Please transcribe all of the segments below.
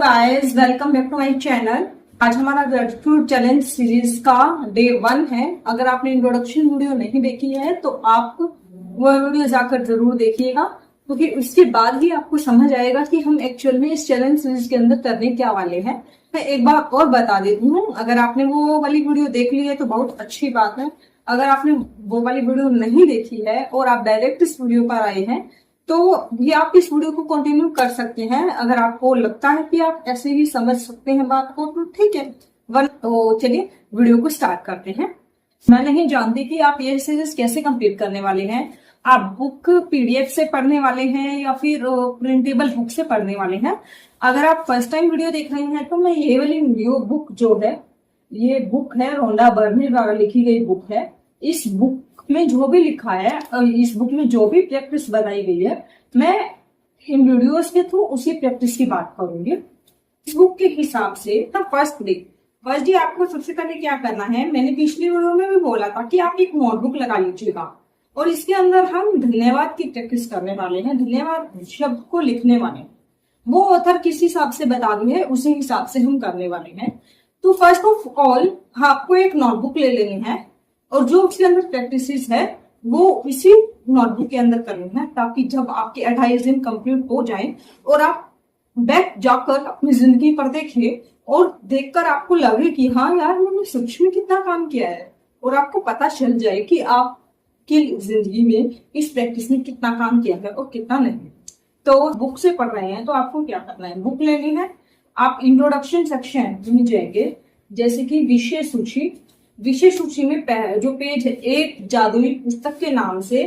Guys, welcome back to my channel. आज हमारा gratitude challenge series का डे 1 है। अगर आपने इंट्रोडक्शन वीडियो नहीं देखी है तो आप वह वीडियो जाकर जरूर देखिएगा, क्योंकि उसके बाद ही आपको समझ आएगा कि हम एक्चुअल में इस चैलेंज सीरीज के अंदर करने क्या वाले हैं। मैं एक बार और बता देती हूँ, अगर आपने वो वाली वीडियो देख ली है तो बहुत अच्छी बात है। अगर आपने वो वाली वीडियो नहीं देखी है और आप डायरेक्ट इस वीडियो पर आए हैं तो ये आप इस वीडियो को कंटिन्यू कर सकते हैं। अगर आपको लगता है कि आप ऐसे ही समझ सकते हैं बात को तो ठीक है, तो चलिए वीडियो को स्टार्ट करते हैं। मैं नहीं जानती कि आप ये सीरीज कैसे कंप्लीट करने वाले हैं। आप बुक पीडीएफ से पढ़ने वाले हैं या फिर प्रिंटेबल बुक से पढ़ने वाले हैं। अगर आप फर्स्ट टाइम वीडियो देख रहे हैं तो मैं ये वाली वीडियो बुक जो है, ये बुक है रोंडा बर्ने द्वारा लिखी गई बुक है। इस बुक में जो भी लिखा है, इस बुक में जो भी प्रैक्टिस बनाई गई है, मैं इन वीडियोस के थ्रू उसी प्रैक्टिस की बात करूंगी। इस बुक के हिसाब से फर्स्ट डे आपको सबसे पहले क्या करना है, मैंने पिछली वीडियो में भी बोला था कि आप एक नोटबुक लगा लीजिएगा और इसके अंदर हम धन्यवाद की प्रैक्टिस करने वाले हैं। धन्यवाद शब्द को लिखने वाले, वो ऑथर किस हिसाब से बता दी है उसी हिसाब से हम करने वाले हैं। तो फर्स्ट ऑफ ऑल आपको एक नोटबुक ले लेनी है और जो उसके अंदर प्रैक्टिस है वो इसी नोटबुक के अंदर करनी है, ताकि जब आपके 28 दिन कंप्लीट हो जाए और आप बैक जाकर अपनी जिंदगी पर देखिए और देखकर आपको लगे कि हाँ यार, मैंने सच में कितना काम किया है, और आपको पता चल जाए कि आपकी जिंदगी में इस प्रैक्टिस ने कितना काम किया है और कितना नहीं। तो बुक से पढ़ रहे हैं तो आपको क्या करना है, बुक लेनी है। आप इंट्रोडक्शन सेक्शन में जाएंगे, जैसे कि विषय सूची में जो पेज है, एक जादुई पुस्तक के नाम से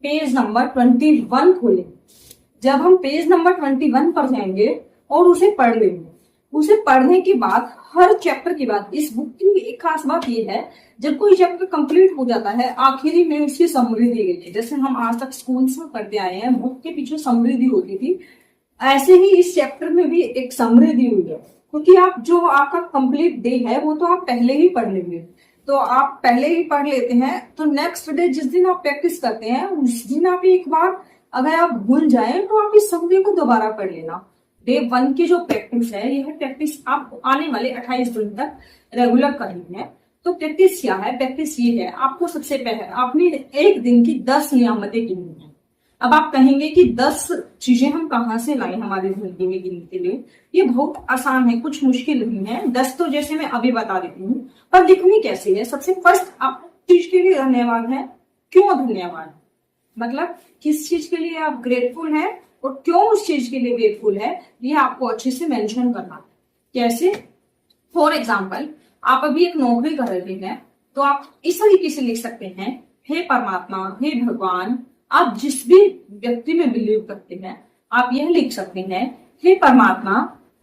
पेज नंबर 21 खोलें। जब हम पेज नंबर 21 पर जाएंगे और उसे पढ़ लेंगे, उसे पढ़ने के बाद हर चैप्टर के बाद, इस बुक की एक खास बात यह है, जब कोई चैप्टर कंप्लीट हो जाता है आखिरी में उसकी समरी दी गई है। जैसे हम आज तक स्कूल में पढ़ते आए हैं, बुक के पीछे समरी दी होती थी, ऐसे ही इस चैप्टर में भी एक समरी दी हुई है। क्योंकि आप जो आपका कंप्लीट डे है वो तो आप पहले ही पढ़ लेंगे, तो आप पहले ही पढ़ लेते हैं तो नेक्स्ट डे जिस दिन आप प्रैक्टिस करते हैं उस दिन आप एक बार अगर आप भूल जाएं तो आप इस समरी को दोबारा पढ़ लेना। डे 1 की जो प्रैक्टिस है, यह प्रैक्टिस आप आने वाले 28 दिन तक रेगुलर करनी है। तो प्रैक्टिस क्या है, प्रैक्टिस ये है, आपको सबसे पहले आपने एक दिन की 10 नियामतें गिननी है। अब आप कहेंगे कि 10 चीजें हम कहाँ से लाए हमारी जिंदगी में गिनने के लिए। ये बहुत आसान है, कुछ मुश्किल नहीं है। 10 तो जैसे मैं अभी बता देती हूँ, पर लिखनी कैसे है। सबसे फर्स्ट आप चीज के लिए धन्यवाद है, क्यों धन्यवाद, मतलब किस चीज के लिए आप ग्रेटफुल है और क्यों उस चीज के लिए ग्रेटफुल है, ये आपको अच्छे से मेंशन करना है। कैसे, फॉर एग्जाम्पल आप अभी एक नौकरी कर रहे हैं तो आप इस तरीके से लिख सकते हैं, हे परमात्मा, हे भगवान। आप जिस भी व्यक्ति में बिलीव करते हैं आप यह लिख सकते हैं, हे परमात्मा,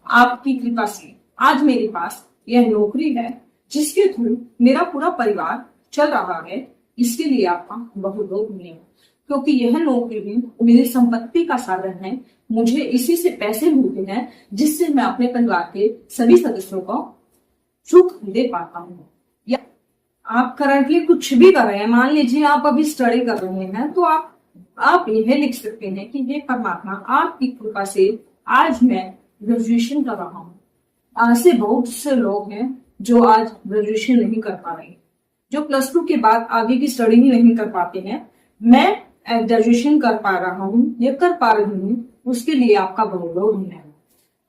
आपकी कृपा से आज मेरे पास यह नौकरी है जिसके थ्रू मेरा पूरा परिवार चल रहा है। इसके लिए आपका बहुत बहुत धन्यवाद, क्योंकि यह नौकरी मेरी संपत्ति का साधन है। मुझे इसी से पैसे मिलते हैं जिससे मैं अपने परिवार के सभी सदस्यों को सुख दे पाता हूँ। या आप करंटली कुछ भी कर रहे हैं, मान लीजिए आप अभी स्टडी कर रहे हैं, तो आप यह लिख सकते हैं कि हे परमात्मा, आपकी कृपा से आज मैं ग्रेजुएशन कर रहा हूँ। आज से बहुत से लोग हैं जो आज ग्रेजुएशन नहीं कर पा रहे, जो +2 के बाद आगे की स्टडी ही नहीं कर पाते हैं। मैं ग्रेजुएशन कर पा रहा हूँ, ये कर पा रही हूँ, उसके लिए आपका बहुत बहुत धन्यवाद।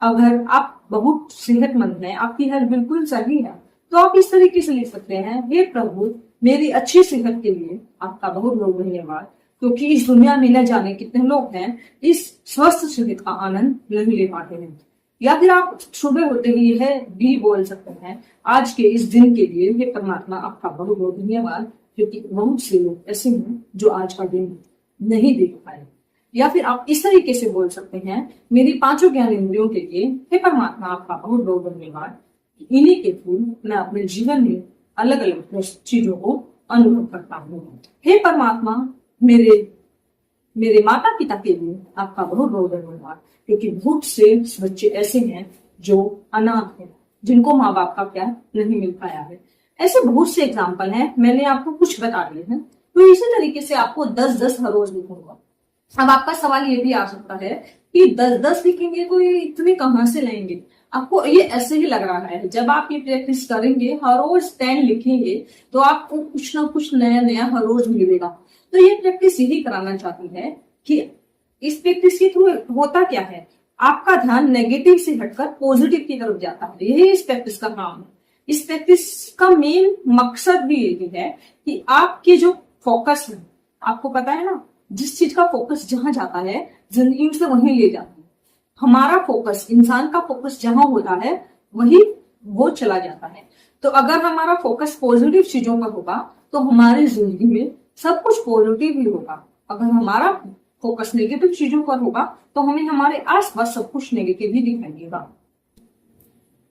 अगर आप बहुत सेहतमंद हैं, आपकी हेल्थ बिल्कुल सही है, तो आप इस तरीके से लिख सकते हैं, हे प्रभु, मेरी अच्छी सेहत के लिए आपका बहुत बहुत धन्यवाद, क्योंकि इस दुनिया में न जाने कितने लोग हैं इस स्वस्थ सेहत का आनंद नहीं ले पाते हैं। या फिर आप सुबह होते ही यह भी बोल सकते हैं, आज के इस दिन के लिए हे परमात्मा, आपका बहुत बहुत धन्यवाद, क्योंकि बहुत से लोग ऐसे हैं जो आज का दिन नहीं देख पाए। या फिर आप इस तरीके से बोल सकते हैं, मेरी 5 ज्ञानेंद्रियों के लिए हे परमात्मा, आपका बहुत बहुत धन्यवाद, इन्हीं के थ्रू मैं अपने जीवन में अलग अलग चीजों को अनुभव करता हूँ। हे परमात्मा, मेरे माता पिता के लिए आपका बहुत बहुत धन्यवाद, क्योंकि बहुत से बच्चे ऐसे हैं जो अनाथ हैं, जिनको माँ बाप का प्यार नहीं मिल पाया है। ऐसे बहुत से एग्जाम्पल हैं, मैंने आपको कुछ बता दिए हैं। तो इसी तरीके से आपको 10-10 हर रोज लिखूंगा। अब आपका सवाल ये भी आ सकता है कि 10-10 लिखेंगे तो ये इतने कहाँ से लाएंगे। आपको ये ऐसे ही लग रहा है, जब आप ये प्रैक्टिस करेंगे, हर रोज 10 लिखेंगे तो आपको कुछ ना कुछ नया नया हर रोज मिलेगा। तो ये प्रैक्टिस यही कराना चाहती है कि इस प्रैक्टिस के थ्रू होता क्या है, आपका ध्यान नेगेटिव से हटकर पॉजिटिव की तरफ जाता है। यही इस प्रैक्टिस का काम है। इस प्रैक्टिस का मेन मकसद भी यही है कि आपके जो फोकस है, आपको पता है ना, जिस चीज का फोकस जहां जाता है जिंदगी से वहीं ले जाता है। हमारा फोकस, इंसान का फोकस जहां होता है वही वो चला जाता है। तो अगर हमारा फोकस पॉजिटिव चीजों पर होगा तो हमारी जिंदगी में सब कुछ पॉजिटिव ही होगा। अगर हमारा फोकस नेगेटिव चीजों पर होगा तो हमें हमारे आसपास सब कुछ नेगेटिव ही दिखाई देगा।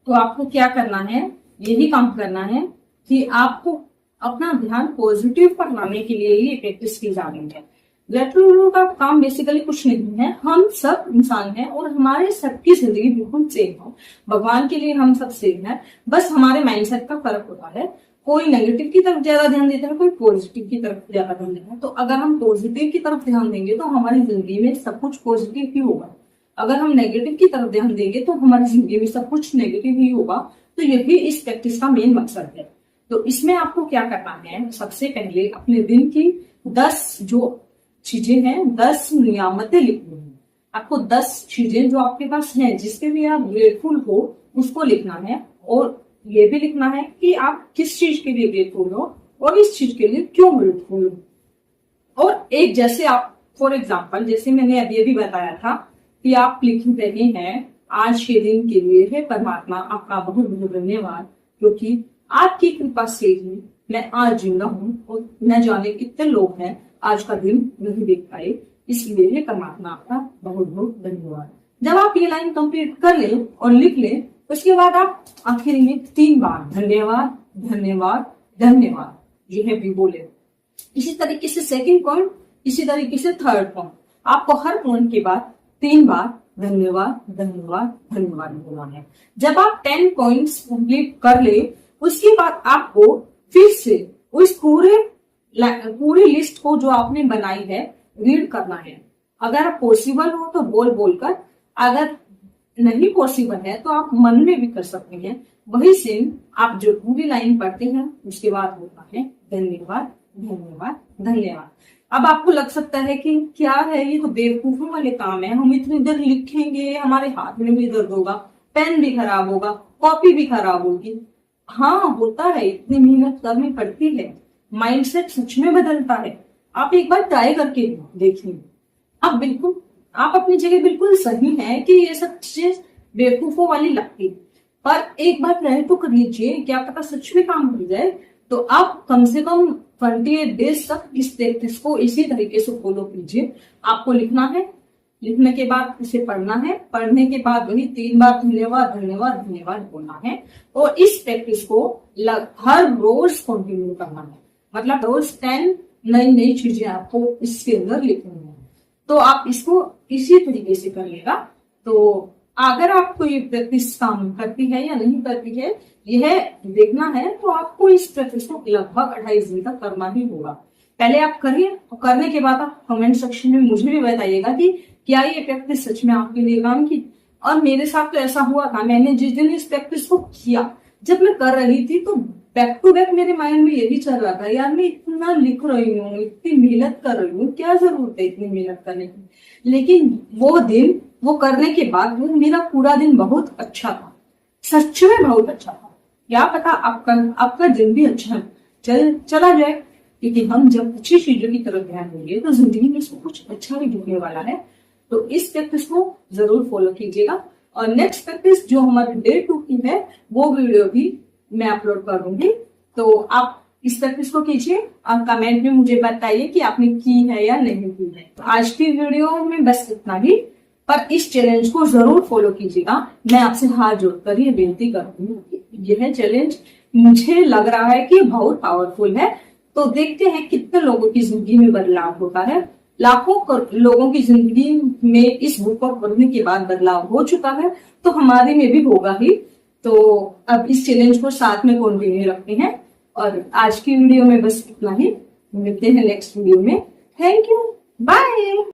तो आपको क्या करना है, यही काम करना है कि आपको अपना ध्यान पॉजिटिव पर लाने के लिए ये प्रैक्टिस की जा रही है। ग्रेटिट्यूड का काम बेसिकली कुछ नहीं है, हम सब इंसान हैं और हमारे सबकी जिंदगी बिल्कुल सेम है। भगवान के लिए हम सब सेम है, बस हमारे माइंडसेट का फर्क होता है। कोई नेगेटिव की तरफ ज्यादा ध्यान देता है, कोई पॉजिटिव की तरफ ज्यादा ध्यान देता है। तो अगर हम पॉजिटिव की तरफ ध्यान देंगे तो हमारी जिंदगी में सब कुछ पॉजिटिव ही होगा। अगर हम नेगेटिव की तरफ ध्यान देंगे तो हमारी जिंदगी में सब कुछ नेगेटिव ही होगा। तो यही इस प्रैक्टिस का मेन मकसद है। तो इसमें आपको क्या करना है, सबसे पहले अपने दिन की 10 जो चीजें हैं, 10 नियामतें लिखनी है। आपको 10 चीजें जो आपके पास हैं, जिसके लिए आप ग्रेटफुल हो, उसको लिखना है। और ये भी लिखना है कि आप किस चीज के लिए ग्रेटफुल हो और इस चीज के लिए क्यों ग्रेटफुल हो। और एक जैसे आप फॉर एग्जाम्पल, जैसे मैंने अभी बताया था कि आप लिख रहे हैं आज के दिन के लिए है परमात्मा आपका बहुत बहुत धन्यवाद, क्योंकि आपकी कृपा से ही मैं आज जिंदा हूँ और न जाने कितने लोग हैं आज का दिन नहीं देख पाए, इसलिए है परमात्मा आपका बहुत बहुत धन्यवाद। जब आप ये लाइन कंप्लीट कर ले और लिख ले, उसके बाद आप आखिर में 3 बार धन्यवाद धन्यवाद धन्यवाद ये है भी बोले। इसी तरीके से सेकंड पॉइंट, इसी तरीके से थर्ड पॉइंट, आपको हर पॉइंट के बाद 3 बार धन्यवाद धन्यवाद धन्यवाद बोलना है। जब आप 10 पॉइंट्स कंप्लीट कर ले, उसके बाद आपको फिर से उस पूरी लिस्ट को जो आपने बनाई है रीड करना है। अगर पॉसिबल हो तो बोल बोलकर, अगर नहीं पॉसिबल है तो आप मन में भी कर सकते हैं। वही सेम आप जो पूरी लाइन पढ़ते हैं उसके बाद होता है धन्यवाद धन्यवाद धन्यवाद। अब आपको लग सकता है कि क्या है ये तो बेवकूफों वाले काम है, हम इतनी देर लिखेंगे, हमारे हाथ में भी दर्द होगा, पेन भी खराब होगा, कॉपी भी खराब होगी। हाँ होता है, इतनी मेहनत करनी पड़ती है, माइंडसेट सच में बदलता है। आप एक बार ट्राई करके देखिए। आप अपनी जगह बिल्कुल सही है कि ये सब चीजें बेवकूफों वाली लगती, पर एक बार ट्राई तो कर लीजिए, क्या पता सच में काम हो जाए। तो आप कम से कम 28 डेज तक इस प्रैक्टिस को इसी तरीके से फॉलो कीजिए। आपको लिखना है, लिखने के बाद इसे पढ़ना है, पढ़ने के बाद वही 3 बार धन्यवाद धन्यवाद धन्यवाद बोलना है। और इस प्रैक्टिस को हर रोज कंटिन्यू करना है, मतलब रोज 10 नई नई चीजें आपको इसके अंदर लिखनी है। तो आप इसको इसी तरीके से करिएगा। तो अगर आपको ये प्रैक्टिस काम करती है या नहीं करती है यह देखना है, तो आपको इस प्रैक्टिस को लगभग 28 दिन तक करना ही होगा। पहले आप करिए और करने के बाद आप कमेंट सेक्शन में मुझे भी बताइएगा कि क्या ये प्रैक्टिस सच में आपके लिए काम की। और मेरे साथ तो ऐसा हुआ था, मैंने जिस दिन इस प्रैक्टिस को किया, जब मैं कर रही थी तो बैक टू बैक मेरे माइंड में यही चल रहा था, यार मैं इतना लिख रही हूँ, इतनी मेहनत कर रही हूँ, क्या जरूरत है इतनी मेहनत करने की। लेकिन वो दिन, वो करने के बाद वो मेरा पूरा दिन बहुत अच्छा था, सच में बहुत अच्छा था। क्या पता आपका दिन भी अच्छा चला जाए, क्योंकि हम जब अच्छी चीजों की तरफ ध्यान देंगे तो जिंदगी में सब कुछ अच्छा भी होने वाला है। तो इस प्रैक्टिस को जरूर फॉलो कीजिएगा। और नेक्स्ट प्रैक्टिस जो हमारी डे 2 की है वो वीडियो भी मैं अपलोड कर दूंगी, तो आप इस प्रैक्टिस को कीजिए और कमेंट में मुझे बताइए कि आपने की है या नहीं की है। तो आज की वीडियो में बस इतना ही, पर इस चैलेंज को जरूर फॉलो कीजिएगा। मैं आपसे हाथ जोड़कर ये बेनती करती हूँ कि यह चैलेंज मुझे लग रहा है कि बहुत पावरफुल है। तो देखते हैं कितने लोगों की जिंदगी में बदलाव होता है। लाखों लोगों की जिंदगी में इस बुक को पढ़ने के बाद बदलाव हो चुका है, तो हमारे में भी होगा ही। तो अब इस चैलेंज को साथ में कंटिन्यू रखते हैं। और आज की वीडियो में बस इतना ही, मिलते हैं नेक्स्ट वीडियो में। Thank you, bye.